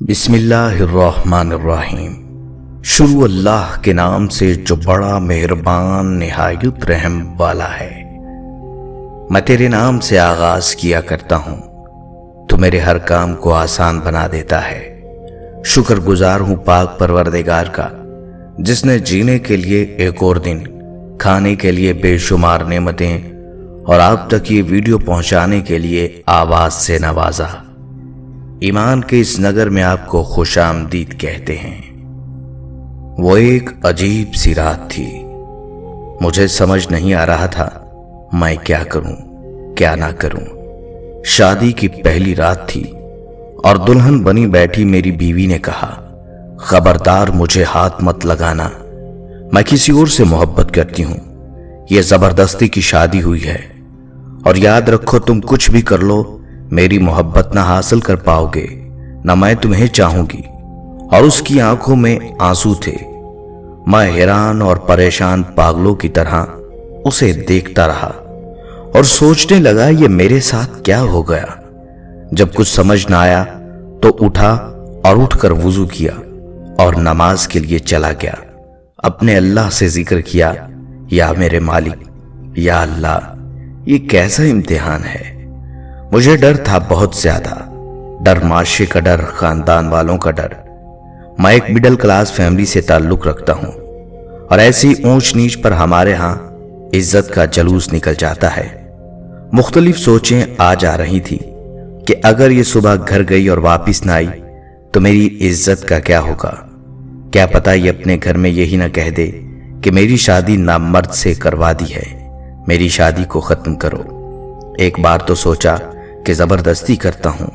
بسم اللہ الرحمن الرحیم۔ شروع اللہ کے نام سے جو بڑا مہربان نہایت رحم والا ہے۔ میں تیرے نام سے آغاز کیا کرتا ہوں، تو میرے ہر کام کو آسان بنا دیتا ہے۔ شکر گزار ہوں پاک پروردگار کا، جس نے جینے کے لیے ایک اور دن، کھانے کے لیے بے شمار نعمتیں اور آپ تک یہ ویڈیو پہنچانے کے لیے آواز سے نوازا۔ ایمان کے اس نگر میں آپ کو خوش آمدید کہتے ہیں۔ وہ ایک عجیب سی رات تھی، مجھے سمجھ نہیں آ رہا تھا میں کیا کروں کیا نہ کروں۔ شادی کی پہلی رات تھی اور دلہن بنی بیٹھی میری بیوی نے کہا، خبردار مجھے ہاتھ مت لگانا، میں کسی اور سے محبت کرتی ہوں، یہ زبردستی کی شادی ہوئی ہے، اور یاد رکھو تم کچھ بھی کر لو میری محبت نہ حاصل کر پاؤ گے، نہ میں تمہیں چاہوں گی۔ اور اس کی آنکھوں میں آنسو تھے۔ میں حیران اور پریشان پاگلوں کی طرح اسے دیکھتا رہا اور سوچنے لگا یہ میرے ساتھ کیا ہو گیا۔ جب کچھ سمجھ نہ آیا تو اٹھا اور اٹھ کر وضو کیا اور نماز کے لیے چلا گیا۔ اپنے اللہ سے ذکر کیا، یا میرے مالک، یا اللہ، یہ کیسا امتحان ہے۔ مجھے ڈر تھا بہت زیادہ، ڈر معاشرے کا ڈر، خاندان والوں کا ڈر۔ میں ایک مڈل کلاس فیملی سے تعلق رکھتا ہوں، اور ایسی اونچ نیچ پر ہمارے ہاں عزت کا جلوس نکل جاتا ہے۔ مختلف سوچیں آ جا رہی تھی کہ اگر یہ صبح گھر گئی اور واپس نہ آئی تو میری عزت کا کیا ہوگا۔ کیا پتا یہ اپنے گھر میں یہی نہ کہہ دے کہ میری شادی نامرد سے کروا دی ہے، میری شادی کو ختم کرو۔ ایک بار تو سوچا کہ زبردستی کرتا ہوں،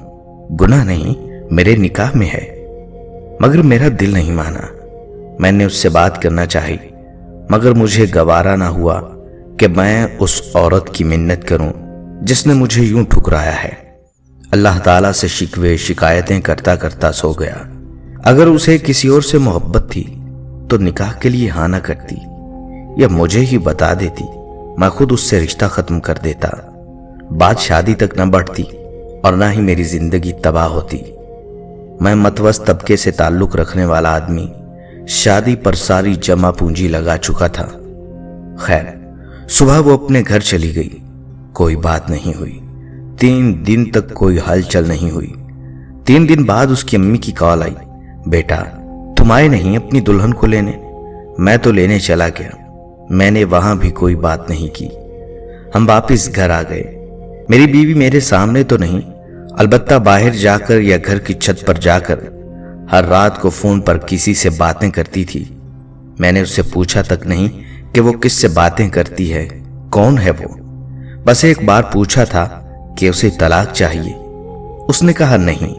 گناہ نہیں، میرے نکاح میں ہے، مگر میرا دل نہیں مانا۔ میں نے اس سے بات کرنا چاہی، مگر مجھے گوارا نہ ہوا کہ میں اس عورت کی منت کروں جس نے مجھے یوں ٹھکرایا ہے۔ اللہ تعالیٰ سے شکوے شکایتیں کرتا کرتا سو گیا۔ اگر اسے کسی اور سے محبت تھی تو نکاح کے لیے ہاں نہ کرتی، یا مجھے ہی بتا دیتی، میں خود اس سے رشتہ ختم کر دیتا۔ بات شادی تک نہ بڑھتی اور نہ ہی میری زندگی تباہ ہوتی۔ میں متوسط طبقے سے تعلق رکھنے والا آدمی شادی پر ساری جمع پونجی لگا چکا تھا۔ خیر، صبح وہ اپنے گھر چلی گئی، کوئی بات نہیں ہوئی۔ 3 دن تک کوئی ہلچل نہیں ہوئی۔ 3 دن بعد اس کی امی کی کال آئی، بیٹا تم آئے نہیں اپنی دلہن کو لینے؟ میں تو لینے چلا گیا، میں نے وہاں بھی کوئی بات نہیں کی۔ ہم واپس گھر آ گئے۔ میری بیوی میرے سامنے تو نہیں، البتہ باہر جا کر یا گھر کی چھت پر جا کر ہر رات کو فون پر کسی سے باتیں کرتی تھی۔ میں نے اس سے پوچھا تک نہیں کہ وہ کس سے باتیں کرتی ہے، کون ہے وہ۔ بس ایک بار پوچھا تھا کہ اسے طلاق چاہیے، اس نے کہا نہیں۔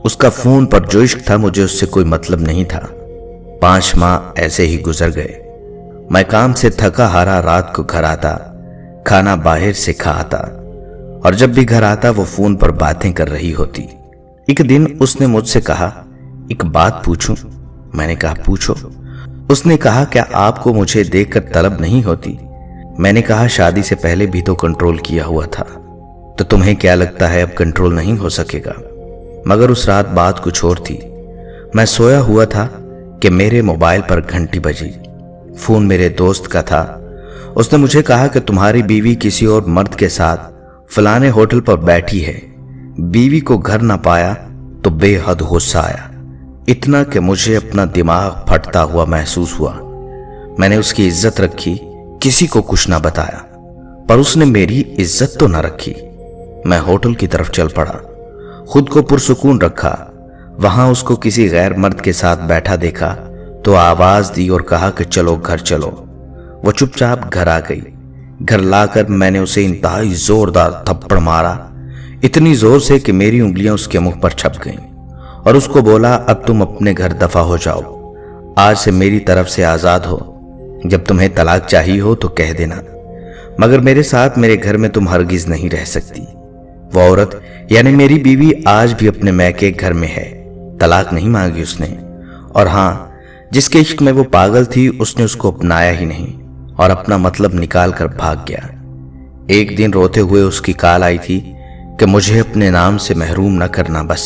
اس کا فون پر جو عشق تھا مجھے اس سے کوئی مطلب نہیں تھا۔ 5 ماہ ایسے ہی گزر گئے۔ میں کام سے تھکا ہارا رات کو گھر آتا، کھانا باہر سے کھا آتا، اور جب بھی گھر آتا وہ فون پر باتیں کر رہی ہوتی۔ ایک دن اس نے مجھ سے کہا، ایک بات پوچھوں؟ میں نے کہا پوچھو۔ اس نے کہا، کیا آپ کو مجھے دیکھ کر طلب نہیں ہوتی؟ میں نے کہا شادی سے پہلے بھی تو کنٹرول کیا ہوا تھا، تو تمہیں کیا لگتا ہے اب کنٹرول نہیں ہو سکے گا؟ مگر اس رات بات کچھ اور تھی۔ میں سویا ہوا تھا کہ میرے موبائل پر گھنٹی بجی۔ فون میرے دوست کا تھا۔ اس نے مجھے کہا کہ تمہاری بیوی کسی اور مرد کے ساتھ فلانے ہوٹل پر بیٹھی ہے۔ بیوی کو گھر نہ پایا تو بے حد غصہ آیا، اتنا کہ مجھے اپنا دماغ پھٹتا ہوا محسوس ہوا۔ میں نے اس کی عزت رکھی، کسی کو کچھ نہ بتایا، پر اس نے میری عزت تو نہ رکھی۔ میں ہوٹل کی طرف چل پڑا، خود کو پرسکون رکھا۔ وہاں اس کو کسی غیر مرد کے ساتھ بیٹھا دیکھا تو آواز دی اور کہا کہ چلو گھر چلو۔ وہ چپ چاپ گھر آ گئی۔ گھر لا کر میں نے اسے انتہائی زوردار تھپڑ مارا، اتنی زور سے کہ میری انگلیاں اس کے منہ پر چھپ گئیں، اور اس کو بولا، اب تم اپنے گھر دفع ہو جاؤ، آج سے میری طرف سے آزاد ہو، جب تمہیں طلاق چاہیے ہو تو کہہ دینا، مگر میرے ساتھ میرے گھر میں تم ہرگز نہیں رہ سکتی۔ وہ عورت یعنی میری بیوی آج بھی اپنے میکے گھر میں ہے، طلاق نہیں مانگی اس نے، اور ہاں، جس کے عشق میں وہ پاگل تھی اس نے اس کو اپنایا ہی نہیں اور اپنا مطلب نکال کر بھاگ گیا۔ ایک دن روتے ہوئے اس کی کال آئی تھی کہ مجھے اپنے نام سے محروم نہ کرنا، بس